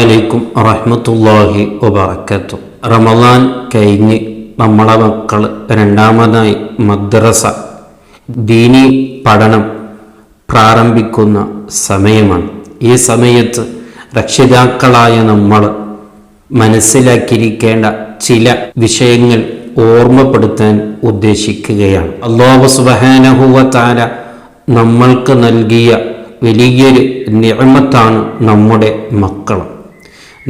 അലൈക്കും റഹ്മത്തുള്ളാഹി വബറകാതുഹു. റമദാൻ കഴിഞ്ഞ് നമ്മളെ മക്കൾ രണ്ടാമതായി മദ്രസ ദീനി പഠനം പ്രാരംഭിക്കുന്ന സമയമാണ്. ഈ സമയത്ത് രക്ഷിതാക്കളായ നമ്മൾ മനസ്സിലാക്കിയിരിക്കേണ്ട ചില വിഷയങ്ങൾ ഓർമ്മപ്പെടുത്താൻ ഉദ്ദേശിക്കുകയാണ്. അല്ലാഹു സുബ്ഹാനഹു വ തആല നമ്മൾക്ക് നൽകിയ വലിയൊരു നിഅമത്താണ് നമ്മുടെ മക്കൾ.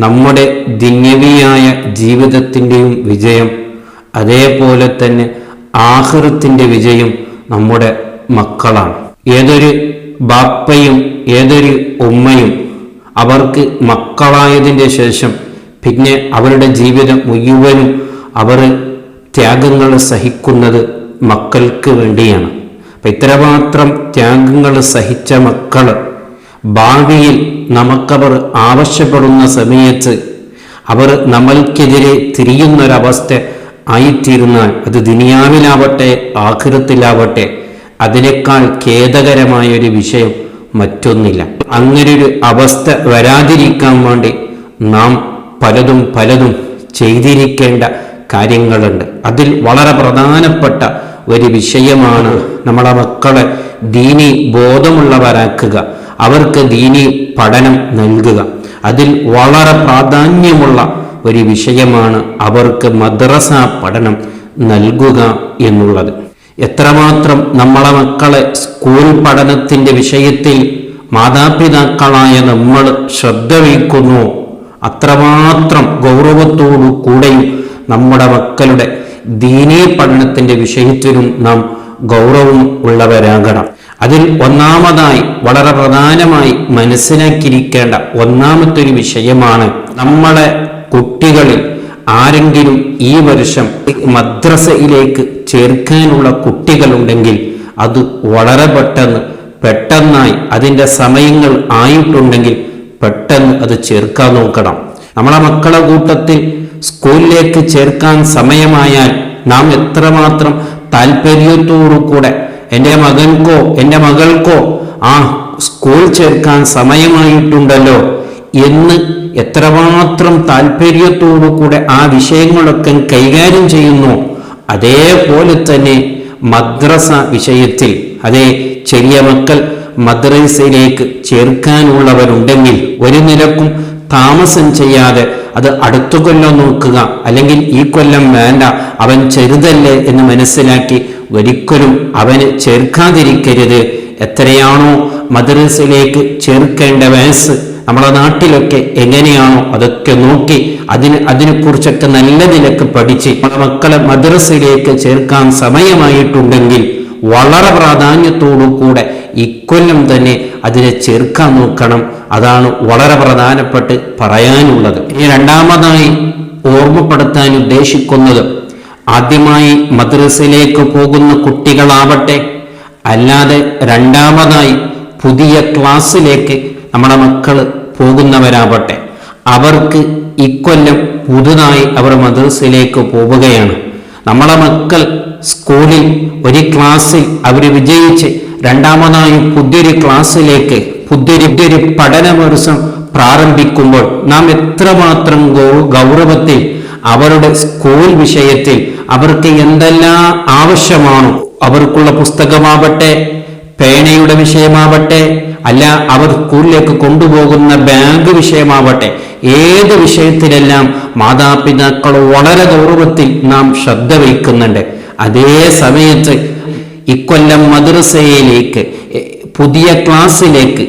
നമ്മുടെ ദുനിയവിയായ ജീവിതത്തിൻ്റെയും വിജയം, അതേപോലെ തന്നെ ആഖിറത്തിൻ്റെ വിജയം നമ്മുടെ മക്കളാണ്. ഏതൊരു ബാപ്പയും ഏതൊരു ഉമ്മയും അവർക്ക് മക്കളായതിൻ്റെ ശേഷം പിന്നെ അവരുടെ ജീവിതം മുഴുവനും അവർ ത്യാഗങ്ങൾ സഹിക്കുന്നത് മക്കൾക്ക് വേണ്ടിയാണ്. അപ്പം ഇത്രമാത്രം ത്യാഗങ്ങൾ സഹിച്ച മക്കൾ ഭാവിയിൽ നമുക്കവർ ആവശ്യപ്പെടുന്ന സമയത്ത് അവർ നമ്മൾക്കെതിരെ തിരിയുന്നൊരവസ്ഥ ആയിത്തീർന്നാൽ അത് ദുനിയാവിലാവട്ടെ ആഖിറത്തിലാവട്ടെ അതിനേക്കാൾ ഖേദകരമായൊരു വിഷയം മറ്റൊന്നില്ല. അങ്ങനൊരു അവസ്ഥ വരാതിരിക്കാൻ വേണ്ടി നാം പലതും ചെയ്തിരിക്കേണ്ട കാര്യങ്ങളുണ്ട്. അതിൽ വളരെ പ്രധാനപ്പെട്ട ഒരു വിഷയമാണ് നമ്മളെ മക്കളെ ദീനി ബോധമുള്ളവരാക്കുക, അവർക്ക് ദീനി പഠനം നൽകുക. അതിൽ വളരെ പ്രാധാന്യമുള്ള ഒരു വിഷയമാണ് അവർക്ക് മദ്രസ പഠനം നൽകുക എന്നുള്ളത്. എത്രമാത്രം നമ്മളെ മക്കളെ സ്കൂൾ പഠനത്തിൻ്റെ വിഷയത്തിൽ മാതാപിതാക്കളായ നമ്മൾ ശ്രദ്ധ വയ്ക്കുന്നു, അത്രമാത്രം ഗൗരവത്തോടു കൂടെയും നമ്മുടെ മക്കളുടെ ദീനീ പഠനത്തിൻ്റെ വിഷയത്തിലും നാം ഗൗരവം ഉള്ളവരാകണം. അതിൽ ഒന്നാമതായി വളരെ പ്രധാനമായി മനസ്സിലാക്കിയിരിക്കേണ്ട ഒന്നാമത്തെ ഒരു വിഷയമാണ്, നമ്മളെ കുട്ടികളിൽ ആരെങ്കിലും ഈ വർഷം മദ്രസയിലേക്ക് ചേർക്കാനുള്ള കുട്ടികളുണ്ടെങ്കിൽ അത് വളരെ പെട്ടെന്നായി അതിൻ്റെ സമയങ്ങൾ ആയിട്ടുണ്ടെങ്കിൽ പെട്ടെന്ന് അത് ചേർക്കാൻ നോക്കണം. നമ്മളെ മക്കളെ കൂട്ടത്തിൽ സ്കൂളിലേക്ക് ചേർക്കാൻ സമയമായാൽ നാം എത്രമാത്രം താല്പര്യത്തോടു കൂടെ എൻ്റെ മകൻക്കോ എൻ്റെ മകൾക്കോ ആ സ്കൂൾ ചേർക്കാൻ സമയമായിട്ടുണ്ടല്ലോ എന്ന് എത്രമാത്രം താല്പര്യത്തോടു കൂടെ ആ വിഷയങ്ങളൊക്കെ കൈകാര്യം ചെയ്യുന്നു, അതേപോലെ തന്നെ മദ്രസ വിഷയത്തിൽ അതേ ചെറിയ മക്കൾ മദ്രസയിലേക്ക് ചേർക്കാനുള്ളവരുണ്ടെങ്കിൽ ഒരു നിലക്കും താമസം ചെയ്യാതെ അത് അടുത്ത കൊല്ലം നോക്കുക, അല്ലെങ്കിൽ ഈ കൊല്ലം വേണ്ട, അവൻ ചെറുതല്ലേ എന്ന് മനസ്സിലാക്കി ഒരിക്കലും അവന് ചേർക്കാതിരിക്കരുത്. എത്രയാണോ മദ്രസയിലേക്ക് ചേർക്കേണ്ട വയസ്സ് നമ്മുടെ നാട്ടിലൊക്കെ എങ്ങനെയാണോ അതൊക്കെ നോക്കി അതിനെക്കുറിച്ചൊക്കെ നല്ല നിലക്ക് പഠിച്ച് നമ്മുടെ മക്കളെ മദ്രസയിലേക്ക് ചേർക്കാൻ സമയമായിട്ടുണ്ടെങ്കിൽ വളരെ പ്രാധാന്യത്തോടു കൂടെ ഇക്കൊല്ലം തന്നെ അതിനെ ചേർക്കാൻ നോക്കണം. അതാണ് വളരെ പ്രധാനപ്പെട്ട് പറയാനുള്ളത്. ഇനി രണ്ടാമതായി ഓർമ്മപ്പെടുത്താൻ ഉദ്ദേശിക്കുന്നത്, ആദ്യമായി മദ്രസയിലേക്ക് പോകുന്ന കുട്ടികളാവട്ടെ, അല്ലാതെ രണ്ടാമതായി പുതിയ ക്ലാസ്സിലേക്ക് നമ്മുടെ മക്കൾ പോകുന്നവരാവട്ടെ, അവർക്ക് ഇക്കൊല്ലം പുതുതായി അവർ മദ്രസയിലേക്ക് പോവുകയാണ്. നമ്മളെ മക്കൾ സ്കൂളിൽ ഒരു ക്ലാസ്സിൽ അവർ വിജയിച്ച് രണ്ടാമതായി പുതിയൊരു ക്ലാസ്സിലേക്ക് പുതിയൊരു പഠന വർഷം പ്രാരംഭിക്കുമ്പോൾ നാം എത്രമാത്രം ഗൗരവത്തിൽ അവരുടെ സ്കൂൾ വിഷയത്തിൽ അവർക്ക് എന്തെല്ലാം ആവശ്യമാണോ, അവർക്കുള്ള പുസ്തകമാവട്ടെ, പേനയുടെ വിഷയമാവട്ടെ, അല്ല അവർ സ്കൂളിലേക്ക് കൊണ്ടുപോകുന്ന ബാഗ് വിഷയമാവട്ടെ, ഏത് വിഷയത്തിലെല്ലാം മാതാപിതാക്കൾ വളരെ ഗൗരവത്തിൽ നാം ശ്രദ്ധ വയ്ക്കുന്നുണ്ട്. അതേ സമയത്ത് ഇക്കൊല്ലം മദ്രസയിലേക്ക് പുതിയ ക്ലാസ്സിലേക്ക്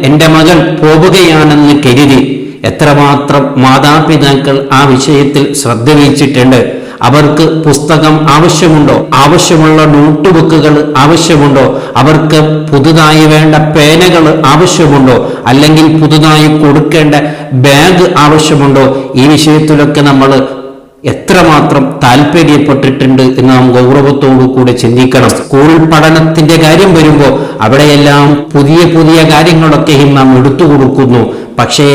എൻ്റെ മകൾ പോവുകയാണെന്ന് കരുതി എത്രമാത്രം മാതാപിതാക്കൾ ആ വിഷയത്തിൽ ശ്രദ്ധ വഹിച്ചിട്ടുണ്ട്. അവർക്ക് പുസ്തകം ആവശ്യമുണ്ടോ, ആവശ്യമുള്ള നോട്ട് ബുക്കുകൾ ആവശ്യമുണ്ടോ, അവർക്ക് പുതുതായി വേണ്ട പേനകൾ ആവശ്യമുണ്ടോ, അല്ലെങ്കിൽ പുതുതായി കൊടുക്കേണ്ട ബാഗ് ആവശ്യമുണ്ടോ, ഈ വിഷയത്തിലൊക്കെ നമ്മൾ എത്രമാത്രം താല്പര്യപ്പെട്ടിട്ടുണ്ട് എന്ന് നാം ഗൗരവത്തോടു കൂടെ ചിന്തിക്കണം. സ്കൂൾ പഠനത്തിന്റെ കാര്യം വരുമ്പോൾ അവിടെയെല്ലാം പുതിയ കാര്യങ്ങളൊക്കെയും നാം എടുത്തു കൊടുക്കുന്നു. പക്ഷേ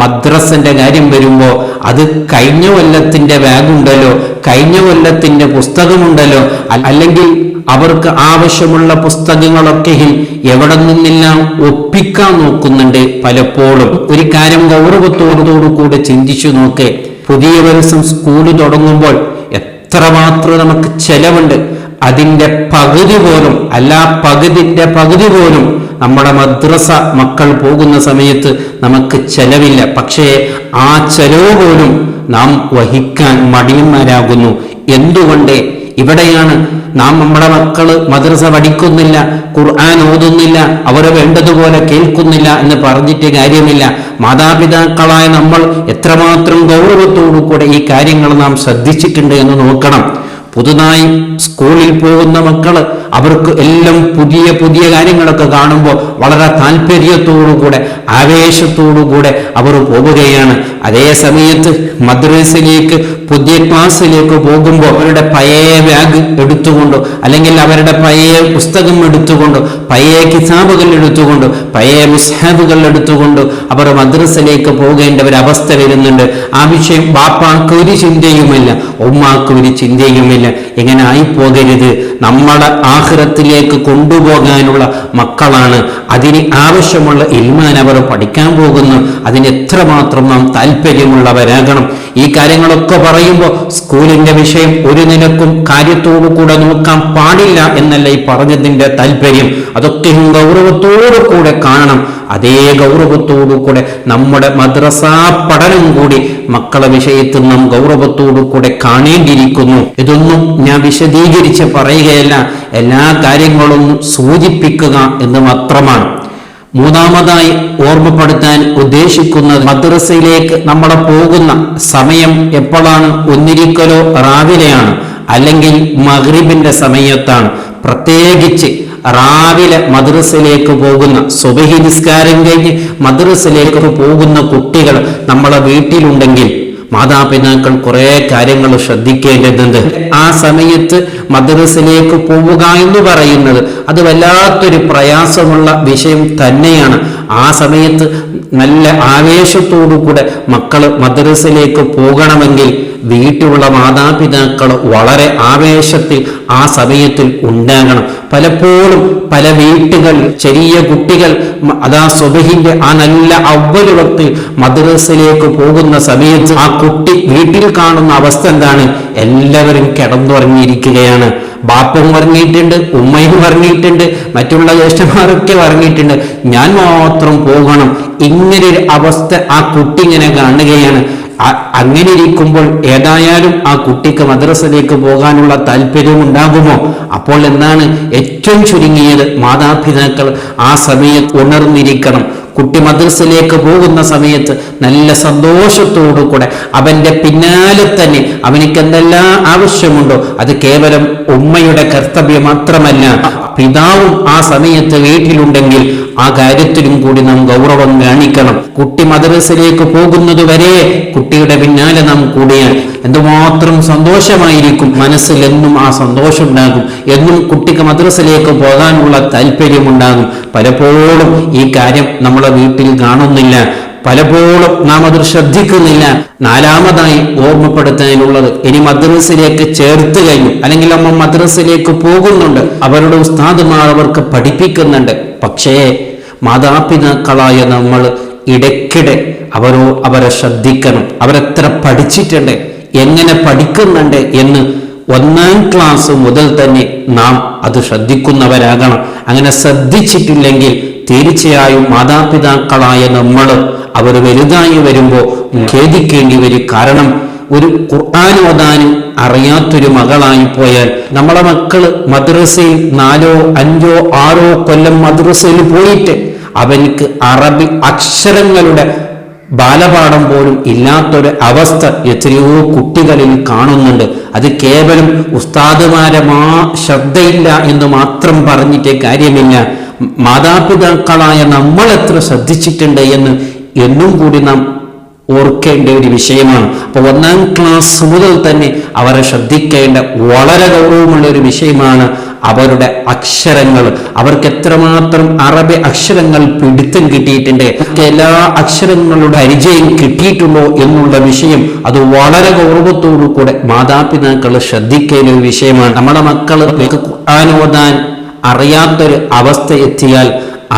മദ്രസന്റെ കാര്യം വരുമ്പോൾ അത് കഴിഞ്ഞ കൊല്ലത്തിന്റെ ബാഗുണ്ടല്ലോ, കഴിഞ്ഞ കൊല്ലത്തിന്റെ പുസ്തകമുണ്ടല്ലോ, അല്ലെങ്കിൽ അവർക്ക് ആവശ്യമുള്ള പുസ്തകങ്ങളൊക്കെയും എവിടെ നിന്നെല്ലാം ഒപ്പിക്കാൻ നോക്കുന്നുണ്ട്. പലപ്പോഴും ഒരു കാര്യം ഗൗരവത്തോടു കൂടെ ചിന്തിച്ചു നോക്കേ, പുതിയ ദിവസം സ്കൂള് തുടങ്ങുമ്പോൾ എത്രമാത്രം നമുക്ക് ചെലവുണ്ട്. അതിന്റെ പകുതി പോലും അല്ല, പകുതിന്റെ പകുതി പോലും നമ്മുടെ മദ്രസ മക്കൾ പോകുന്ന സമയത്ത് നമുക്ക് ചെലവില്ല. പക്ഷേ ആ ചെലവ് പോലും നാം വഹിക്കാൻ മടിയന്മാരാകുന്നു. എന്തുകൊണ്ട്? ഇവിടെയാണ് നാം നമ്മുടെ മക്കള് മദ്രസ പഠിക്കുന്നില്ല, ഖുർആൻ ഓതുന്നില്ല, അവർ വേണ്ടതുപോലെ കേൾക്കുന്നില്ല എന്ന് പറഞ്ഞിട്ട് കാര്യമില്ല. മാതാപിതാക്കളായ നമ്മൾ എത്രമാത്രം ഗൗരവത്തോടു കൂടെ ഈ കാര്യങ്ങൾ നാം ശ്രദ്ധിച്ചിട്ടുണ്ട് എന്ന് നോക്കണം. പുതുതായി സ്കൂളിൽ പോകുന്ന മക്കള് അവർക്ക് എല്ലാം പുതിയ പുതിയ കാര്യങ്ങളൊക്കെ കാണുമ്പോൾ വളരെ താല്പര്യത്തോടുകൂടെ ആവേശത്തോടുകൂടെ അവർ പോവുകയാണ്. അതേ സമയത്ത് മദ്രസയിലേക്ക് പുതിയ ക്ലാസ്സിലേക്ക് പോകുമ്പോൾ അവരുടെ പഴയ ബാഗ് എടുത്തുകൊണ്ടോ അല്ലെങ്കിൽ അവരുടെ പഴയ പുസ്തകം എടുത്തുകൊണ്ടോ പഴയ കിതാബുകൾ എടുത്തുകൊണ്ടോ പഴയ മുസ്ഹബുകൾ എടുത്തുകൊണ്ടോ അവർ മദ്രസയിലേക്ക് പോകേണ്ട ഒരു അവസ്ഥ വരുന്നുണ്ട്. ആ വിഷയം ബാപ്പാക്ക് ഒരു ചിന്തയുമില്ല, ഉമ്മാക്ക് ഒരു ചിന്തയുമില്ല. എങ്ങനെ ആയി പോകരുത്. നമ്മുടെ ആഖിറത്തിലേക്ക് കൊണ്ടുപോകാനുള്ള മക്കളാണ്. അതിന് ആവശ്യമുള്ള ഇൽമാൻ അവർ പഠിക്കാൻ പോകുന്നു. അതിന് എത്രമാത്രം നാം താല്പര്യമുള്ളവരാകണം. ഈ കാര്യങ്ങളൊക്കെ പറയുമ്പോൾ സ്കൂളിന്റെ വിഷയം ഒരു നിലക്കും കാര്യത്തോടു കൂടെ നോക്കാൻ പാടില്ല എന്നല്ല ഈ പറഞ്ഞതിന്റെ താല്പര്യം. അതൊക്കെയും ഗൗരവത്തോടു കൂടെ കാണണം. അതേ ഗൗരവത്തോടു കൂടെ നമ്മുടെ മദ്രസാ പഠനം കൂടി മക്കളെ വിഷയത്തിൽ നാം ഗൗരവത്തോടു കൂടെ കാണേണ്ടിയിരിക്കുന്നു. ഇതൊന്നും ഞാൻ വിശദീകരിച്ച് പറയുകയല്ല, എല്ലാ കാര്യങ്ങളും സൂചിപ്പിക്കുക എന്ന് മാത്രമാണ്. മൂന്നാമതായി ഓർമ്മപ്പെടുത്താൻ ഉദ്ദേശിക്കുന്നത് മദ്രസയിലേക്ക് നമ്മൾ പോകുന്ന സമയം എപ്പോഴാണ്? ഒന്നിരിക്കലോ രാവിലെയാണ്, അല്ലെങ്കിൽ മഗ്രിബിന്റെ സമയത്താണ്. പ്രത്യേകിച്ച് രാവിലെ മദ്രസയിലേക്ക് പോകുന്ന, സുബഹി നിസ്കാരം കഴിഞ്ഞ് മദ്രസയിലേക്ക് പോകുന്ന കുട്ടികൾ നമ്മളെ വീട്ടിലുണ്ടെങ്കിൽ മാതാപിതാക്കൾ കുറെ കാര്യങ്ങൾ ശ്രദ്ധിക്കേണ്ടതുണ്ട്. ആ സമയത്ത് മദ്രസയിലേക്ക് പോവുക എന്ന് പറയുന്നത് അത് വല്ലാത്തൊരു പ്രയാസമുള്ള വിഷയം തന്നെയാണ്. ആ സമയത്ത് നല്ല ആവേശത്തോടു കൂടെ മക്കൾ മദ്രസയിലേക്ക് പോകണമെങ്കിൽ വീട്ടിലുള്ള മാതാപിതാക്കൾ വളരെ ആവേശത്തിൽ ആ സമയത്തിൽ ഉണ്ടാകണം. പലപ്പോഴും പല വീട്ടുകൾ ചെറിയ കുട്ടികൾ അതാ സുബഹിന്റെ ആ നല്ല അവ്വല് വക്തിൽ മദ്രസയിലേക്ക് പോകുന്ന സമയത്ത് ആ കുട്ടി വീട്ടിൽ കാണുന്ന അവസ്ഥ എന്താണ്? എല്ലാവരും കിടന്നുറങ്ങിയിരിക്കുകയാണ്. ബാപ്പും പറഞ്ഞിട്ടുണ്ട്, ഉമ്മയും പറഞ്ഞിട്ടുണ്ട്, മറ്റുള്ള ജ്യേഷ്ഠന്മാരൊക്കെ പറഞ്ഞിട്ടുണ്ട്, ഞാൻ മാത്രം പോകണം. ഇങ്ങനൊരു അവസ്ഥ ആ കുട്ടി ഇങ്ങനെ കാണുകയാണ്. അങ്ങനെ ഇരിക്കുമ്പോൾ ഏതായാലും ആ കുട്ടിക്ക് മദ്രസയിലേക്ക് പോകാനുള്ള താല്പര്യം ഉണ്ടാകുമോ? അപ്പോൾ എന്താണ് ഏറ്റവും ചുരുങ്ങിയത് മാതാപിതാക്കൾ ആ സമയത്ത് ഉണർന്നിരിക്കണം. കുട്ടി മദ്രസയിലേക്ക് പോകുന്ന സമയത്ത് നല്ല സന്തോഷത്തോടു കൂടെ അവന്റെ പിന്നാലെ തന്നെ അവനിക്ക് എന്തെല്ലാം ആവശ്യമുണ്ടോ അത് കേവലം ഉമ്മയുടെ കർത്തവ്യം മാത്രമല്ല, പിതാവും ആ സമയത്ത് വീട്ടിലുണ്ടെങ്കിൽ ആ കാര്യത്തിലും കൂടി നാം ഗൗരവം കാണിക്കണം. കുട്ടി മദ്രസയിലേക്ക് പോകുന്നത് വരെ കുട്ടിയുടെ പിന്നാലെ നാം കൂടിയാൽ എന്തുമാത്രം സന്തോഷമായിരിക്കും. മനസ്സിൽ എന്നും ആ സന്തോഷം ഉണ്ടാകും. എന്നും കുട്ടിക്ക് മദ്രസയിലേക്ക് പോകാനുള്ള താല്പര്യമുണ്ടാകും. പലപ്പോഴും ഈ കാര്യം നമ്മളെ വീട്ടിൽ കാണുന്നില്ല, പലപ്പോഴും നാം അത് ശ്രദ്ധിക്കുന്നില്ല. നാലാമതായി ഓർമ്മപ്പെടുത്താനുള്ളത്, ഇനി മദ്രസയിലേക്ക് ചേർത്ത് കഴിഞ്ഞു, അല്ലെങ്കിൽ അമ്മ മദ്രസയിലേക്ക് പോകുന്നുണ്ട്, അവരുടെ ഉസ്താദുമാർ അവർക്ക് പഠിപ്പിക്കുന്നുണ്ട്. പക്ഷേ മാതാപിതാക്കളായ നമ്മൾ ഇടയ്ക്കിടെ അവരെ ശ്രദ്ധിക്കണം. അവരെത്ര പഠിച്ചിട്ടുണ്ട്, എങ്ങനെ പഠിക്കുന്നുണ്ട് എന്ന് 1ാം ക്ലാസ് മുതൽ തന്നെ നാം അത് ശ്രദ്ധിക്കുന്നവരാകണം. അങ്ങനെ ശ്രദ്ധിച്ചിട്ടില്ലെങ്കിൽ തീർച്ചയായും മാതാപിതാക്കളായ നമ്മൾ അവർ വലുതായി വരുമ്പോൾ ഖേദിക്കേണ്ടി വരും. കാരണം ഒരു ഖുർആൻ ഓതാനും അറിയാത്തൊരു മകളായി പോയാൽ, നമ്മളെ മക്കള് മദ്രസയിൽ 4, 5, 6 കൊല്ലം മദ്രസയിൽ പോയിട്ട് അവർക്ക് അറബി അക്ഷരങ്ങളുടെ ബാലപാഠം പോലും ഇല്ലാത്തൊരു അവസ്ഥ എത്രയോ കുട്ടികളിൽ കാണുന്നുണ്ട്. അത് കേവലം ഉസ്താദുമാരെ ശ്രദ്ധയില്ല എന്ന് മാത്രം പറഞ്ഞിട്ട് കാര്യമില്ല. മാതാപിതാക്കളായ നമ്മൾ എത്ര ശ്രദ്ധിച്ചിട്ടുണ്ട് എന്ന് എന്നും കൂടി നാം ഓർക്കേണ്ട ഒരു വിഷയമാണ്. അപ്പോൾ 1ാം ക്ലാസ് മുതൽ തന്നെ അവരെ ശ്രദ്ധിക്കേണ്ട വളരെ ഗൗരവമുള്ള ഒരു വിഷയമാണ് അവരുടെ അക്ഷരങ്ങൾ, അവർക്ക് എത്രമാത്രം അറബി അക്ഷരങ്ങൾ പിടുത്തം കിട്ടിയിട്ടുണ്ട്, എല്ലാ അക്ഷരങ്ങളുടെ പരിചയം കിട്ടിയിട്ടുണ്ടോ എന്നുള്ള വിഷയം അത് വളരെ ഗൗരവത്തോടു കൂടെ മാതാപിതാക്കൾ ശ്രദ്ധിക്കേണ്ട ഒരു വിഷയമാണ്. നമ്മുടെ മക്കൾ ഖുർആൻ ഓതാൻ അറിയാത്തൊരു അവസ്ഥ എത്തിയാൽ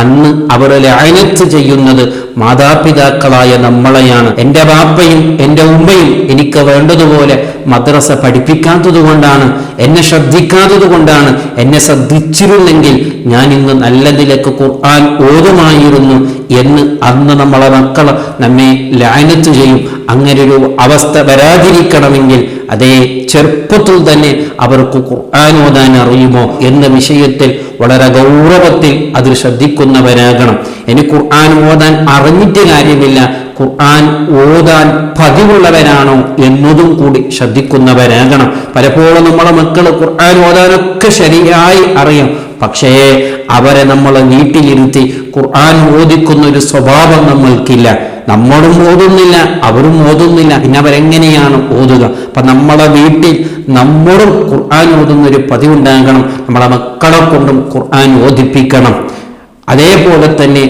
അന്ന് അവർ ലഅനത്ത് ചെയ്യുന്നത് മാതാപിതാക്കളായ നമ്മളെയാണ്. എൻ്റെ ബാപ്പയും എൻ്റെ ഉമ്മയും എനിക്ക് വേണ്ടതുപോലെ മദ്രസ പഠിപ്പിക്കാത്തത് കൊണ്ടാണ്, എന്നെ ശ്രദ്ധിക്കാത്തത് കൊണ്ടാണ്. എന്നെ ശ്രദ്ധിച്ചിരുന്നെങ്കിൽ ഞാൻ ഇന്ന് നല്ല നിലക്ക് ഖുർആൻ ഓതുമായിരുന്നു എന്ന് അന്ന് നമ്മളെ മക്കൾ നമ്മെ ലഅനത്ത് ചെയ്യും. അങ്ങനൊരു അവസ്ഥ വരാതിരിക്കണമെങ്കിൽ അതേ ചെറുപ്പത്തിൽ തന്നെ അവർക്ക് ഖുർആൻ ഓതാൻ അറിയുമോ എന്ന വിഷയത്തിൽ വളരെ ഗൗരവത്തിൽ അതിൽ ശ്രദ്ധിക്കുന്നവരാകണം. ഇനി ഖുർആൻ ഓതാൻ അറിഞ്ഞിട്ട് കാര്യമില്ല, ഖുർആൻ ഓതാൻ പതിവുള്ളവരാണോ എന്നതും കൂടി ശ്രദ്ധിക്കുന്നവരാകണം. പലപ്പോഴും നമ്മളെ മക്കൾ ഖുർആൻ ഓതാനൊക്കെ ശരിയായി അറിയാം, പക്ഷേ അവരെ നമ്മൾ വീട്ടിലിരുത്തി ഖുർആൻ ഓദിക്കുന്ന ഒരു സ്വഭാവം നമ്മൾക്കില്ല. നമ്മളും ഓതുന്നില്ല, അവരും ഓതുന്നില്ല, പിന്നെ അവരെങ്ങനെയാണ് ഓതുക? അപ്പൊ നമ്മളെ വീട്ടിൽ നമ്മളും ഖുർആൻ ഓതുന്ന ഒരു പതിവുണ്ടാകണം. നമ്മളെ മക്കളെ കൊണ്ടും ഖുർആൻ ഓദിപ്പിക്കണം. അതേപോലെ തന്നെ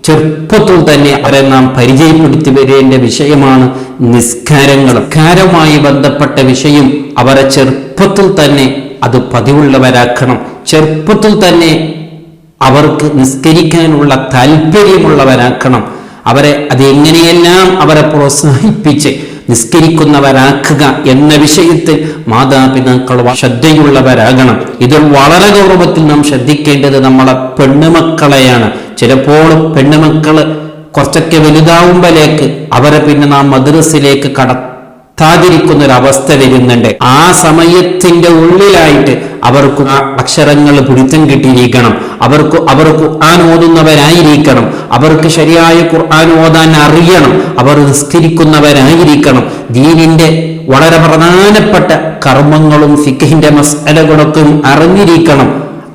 ചെറുപ്പത്തിൽ തന്നെ അവരെ നാം പരിചയപ്പെടുത്തി വരേണ്ട വിഷയമാണ് നിസ്കാരങ്ങൾ. നിസ്കാരവുമായി ബന്ധപ്പെട്ട വിഷയം അവരെ ചെറുപ്പത്തിൽ തന്നെ അത് പതിവുള്ളവരാക്കണം. ചെറുപ്പത്തിൽ തന്നെ അവർക്ക് നിസ്കരിക്കാനുള്ള താല്പര്യമുള്ളവരാക്കണം. അവരെ അത് എങ്ങനെയെല്ലാം അവരെ പ്രോത്സാഹിപ്പിച്ച് നിസ്കരിക്കുന്നവരാക്കുക എന്ന വിഷയത്തിൽ മാതാപിതാക്കൾ ശ്രദ്ധയുള്ളവരാകണം. ഇത് വളരെ ഗൗരവത്തിൽ നാം ശ്രദ്ധിക്കേണ്ടത് നമ്മളെ പെണ്ണുമക്കളെയാണ്. ചിലപ്പോൾ പെണ്ണുമക്കള് കുറച്ചൊക്കെ വലുതാവുമ്പോഴേക്ക് അവരെ പിന്നെ നാം മദ്രസയിലേക്ക് കടത്താതിരിക്കുന്ന ഒരു അവസ്ഥ വരുന്നുണ്ട്. ആ സമയത്തിന്റെ ഉള്ളിലായിട്ട് അവർക്ക് അക്ഷരങ്ങൾ പിടുത്തം കിട്ടിയിരിക്കണം. അവർക്ക് ഖുർആൻ ഓതുന്നവരായിരിക്കണം. അവർക്ക് ശരിയായ ഖുർആൻ ഓതാൻ അറിയണം. അവർ നിസ്കരിക്കുന്നവരായിരിക്കണം. ദീനിന്റെ വളരെ പ്രധാനപ്പെട്ട കർമ്മങ്ങളും ഫിഖ്ഹിന്റെ മസ്അലകളൊക്കെ അറിഞ്ഞിരിക്കണം.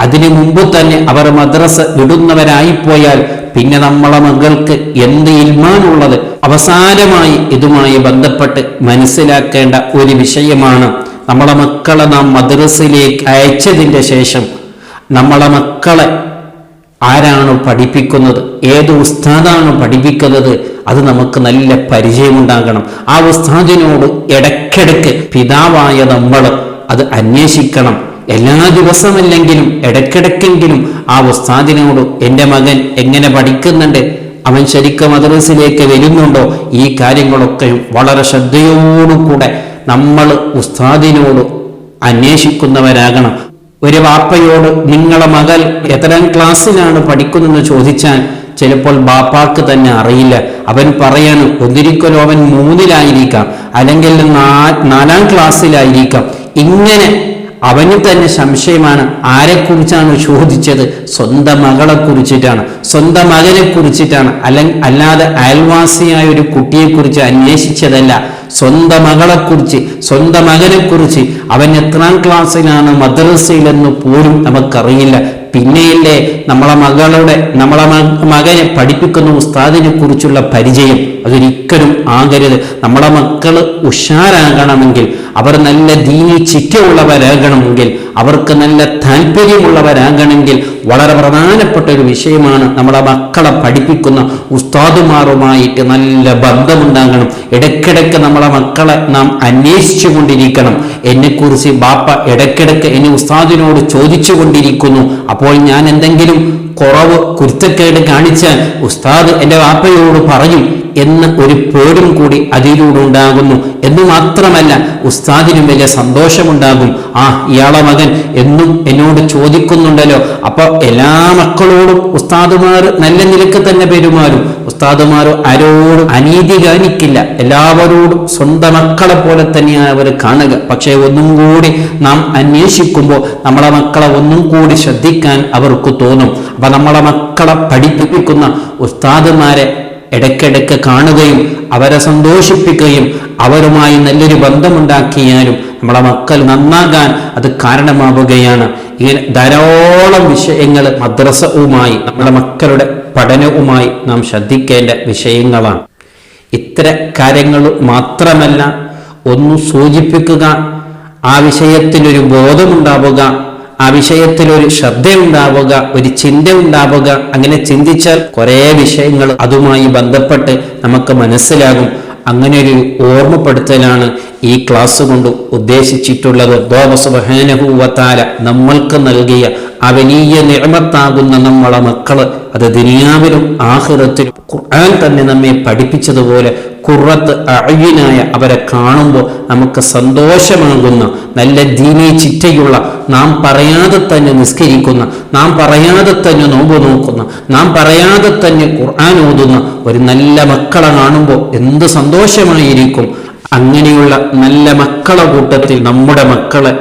അതിനു മുമ്പ് തന്നെ അവർ മദ്രസ വിടുന്നവരായിപ്പോയാൽ പിന്നെ നമ്മളെ മകൾക്ക് എന്ത് ഇൽമാനുള്ളത്? അവസാനമായി ഇതുമായി ബന്ധപ്പെട്ട് മനസ്സിലാക്കേണ്ട ഒരു വിഷയമാണ്, നമ്മളെ മക്കളെ നാം മദ്രസയിലേക്ക് അയച്ചതിൻ്റെ ശേഷം നമ്മളെ മക്കളെ ആരാണ് പഠിപ്പിക്കുന്നത്, ഏത് ഉസ്താദാണ് പഠിപ്പിക്കുന്നത്, അത് നമുക്ക് നല്ല പരിചയമുണ്ടാകണം. ആ ഉസ്താദിനോട് ഇടയ്ക്കിടയ്ക്ക് പിതാവായ നമ്മൾ അത് അന്വേഷിക്കണം. എല്ലാ ദിവസമല്ലെങ്കിലും ഇടയ്ക്കിടയ്ക്കെങ്കിലും ആ ഉസ്താദിനോട് എൻ്റെ മകൻ എങ്ങനെ പഠിക്കുന്നുണ്ട്, അവൻ ശരിക്കും മദ്രസയിലേക്ക് വരുന്നുണ്ടോ, ഈ കാര്യങ്ങളൊക്കെ വളരെ ശ്രദ്ധയോടുകൂടെ നമ്മൾ ഉസ്താദിനോട് അന്വേഷിക്കുന്നവരാകണം. ഒരു വാപ്പയോട് നിങ്ങളെ മകൾ എത്രാം ക്ലാസ്സിലാണ് പഠിക്കുന്നതെന്ന് ചോദിച്ചാൽ ചിലപ്പോൾ ബാപ്പാക്ക് തന്നെ അറിയില്ല. അവൻ പറയാണ് ഒന്നിരിക്കലും അവൻ 3-ലായിരിക്കാം, അല്ലെങ്കിൽ 4-ാം ക്ലാസ്സിലായിരിക്കാം. ഇങ്ങനെ അവന് തന്നെ സംശയമാണ്. ആരെക്കുറിച്ചാണ് ചോദിച്ചത്? സ്വന്തം മകളെ കുറിച്ചിട്ടാണ്, സ്വന്തം മകനെ കുറിച്ചിട്ടാണ്. അല്ലാതെ അയൽവാസിയായ ഒരു കുട്ടിയെക്കുറിച്ച് അന്വേഷിച്ചതല്ല. സ്വന്തം മകളെക്കുറിച്ച്, സ്വന്തം മകനെക്കുറിച്ച്, അവൻ എത്രാം ക്ലാസ്സിലാണ് മദ്രസയിലെന്ന് പോലും നമുക്കറിയില്ല. പിന്നെയല്ലേ നമ്മളെ മകനെ പഠിപ്പിക്കുന്ന ഉസ്താദിനെ കുറിച്ചുള്ള പരിചയം. അതൊരിക്കലും ആകരുത്. നമ്മളെ മക്കള് ഉഷാരാകണമെങ്കിൽ, അവർ നല്ല ദീനി ചിറ്റയുള്ളവരാകണമെങ്കിൽ, അവർക്ക് നല്ല താല്പര്യമുള്ളവരാകണമെങ്കിൽ വളരെ പ്രധാനപ്പെട്ട ഒരു വിഷയമാണ് നമ്മളെ മക്കളെ പഠിപ്പിക്കുന്ന ഉസ്താദുമാറുമായിട്ട് നല്ല ബന്ധമുണ്ടാകണം. ഇടയ്ക്കിടയ്ക്ക് നമ്മളെ മക്കളെ നാം അന്വേഷിച്ചു കൊണ്ടിരിക്കണം. എന്നെക്കുറിച്ച് ബാപ്പ ഇടയ്ക്കിടയ്ക്ക് എന്നെ ഉസ്താദിനോട് ചോദിച്ചു കൊണ്ടിരിക്കുന്നു. അപ്പോൾ ഞാൻ എന്തെങ്കിലും കുറവ് കുരുത്തക്കേട് കാണിച്ചാൽ ഉസ്താദ് എൻ്റെ വാപ്പയോട് പറയും എന്ന ഒരു പേടും കൂടി അതിലൂടെ ഉണ്ടാകുന്നു. എന്ന് മാത്രമല്ല ഉസ്താദിനും വലിയ സന്തോഷമുണ്ടാകും. ഇയാളെ മകൻ എന്നും എന്നോട് ചോദിക്കുന്നുണ്ടല്ലോ. അപ്പൊ എല്ലാ മക്കളോടും ഉസ്താദുമാർ നല്ല നിലക്ക് തന്നെ പെരുമാറും. ഉസ്താദുമാർ ആരോടും അനീതി കാണിക്കില്ല. എല്ലാവരോടും സ്വന്തം മക്കളെ പോലെ തന്നെയാണ് അവർ കാണുക. പക്ഷേ ഒന്നും കൂടി നാം അന്വേഷിക്കുമ്പോൾ നമ്മളെ മക്കളെ ഒന്നും കൂടി ശ്രദ്ധിക്കാൻ അവർക്ക് തോന്നും. അപ്പൊ നമ്മളെ മക്കളെ പഠിപ്പിക്കുന്ന ഉസ്താദുമാരെ ഇടയ്ക്കിടയ്ക്ക് കാണുകയും അവരെ സന്തോഷിപ്പിക്കുകയും അവരുമായി നല്ലൊരു ബന്ധമുണ്ടാക്കിയാലും നമ്മളെ മക്കൾ നന്നാകാൻ അത് കാരണമാവുകയാണ്. ഇങ്ങനെ ധാരാളം വിഷയങ്ങൾ മദ്രസവുമായി നമ്മുടെ മക്കളുടെ പഠനവുമായി നാം ശ്രദ്ധിക്കേണ്ട വിഷയങ്ങളാണ്. ഇത്തരം കാര്യങ്ങൾ മാത്രമല്ല, ഒന്ന് സൂചിപ്പിക്കുക, ആ വിഷയത്തിലൊരു ബോധമുണ്ടാവുക, ആ വിഷയത്തിൽ ഒരു ശ്രദ്ധയുണ്ടാവുക, ഒരു ചിന്ത ഉണ്ടാവുക. അങ്ങനെ ചിന്തിച്ചാൽ കുറേ വിഷയങ്ങൾ അതുമായി ബന്ധപ്പെട്ട് നമുക്ക് മനസ്സിലാകും. അങ്ങനെ ഒരു ഓർമ്മപ്പെടുത്തലാണ് ഈ ക്ലാസ് കൊണ്ട് ഉദ്ദേശിച്ചിട്ടുള്ളത്. അല്ലാഹു സുബ്ഹാനഹു വ തആല നമ്മൾക്ക് നൽകിയ ആ വലിയ നിഅമത്താകുന്ന നമ്മളെ മക്കള്, അത് ദുനിയാവിലും ആഖിറത്തിലും ഖുർആൻ തന്നെ നമ്മെ പഠിപ്പിച്ചതുപോലെ ഖുർറത്ത് അഅ്യുനായ അവരെ കാണുമ്പോൾ നമുക്ക് സന്തോഷമാകുന്ന, നല്ല ദീനീ ചിട്ടയുള്ള, നാം പറയാതെ തന്നെ നിസ്കരിക്കുന്ന, നാം പറയാതെ തന്നെ നോമ്പ് നോക്കുന്ന, നാം പറയാതെ തന്നെ ഖുർആൻ ഓതുന്ന ഒരു നല്ല മക്കളെ കാണുമ്പോൾ എന്ത് സന്തോഷമായിരിക്കും. അങ്ങനെയുള്ള നല്ല മക്കളെ കൂട്ടത്തിൽ നമ്മുടെ മക്കളെ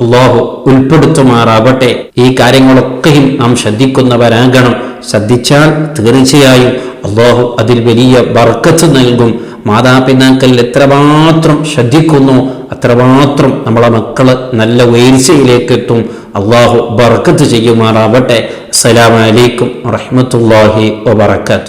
അല്ലാഹു ഉൾപ്പെടുത്തുമാറാവട്ടെ. ഈ കാര്യങ്ങളൊക്കെയും നാം ശ്രദ്ധിക്കുന്നവരാകണം. ശ്രദ്ധിച്ചാൽ തീർച്ചയായും അല്ലാഹു അതിൽ വലിയ ബർക്കത്ത് നൽകും. മാതാപിതാക്കൾ എത്രമാത്രം ശ്രദ്ധിക്കുന്നു അത്രമാത്രം നമ്മളെ മക്കള് നല്ല ഉയർച്ചയിലേക്ക് എത്തും. അല്ലാഹു ബർക്കത്ത് ചെയ്യുമാറാവട്ടെ. അസ്സലാമു അലൈക്കും വറഹ്മത്തുള്ളാഹി വബറകാതുഹു.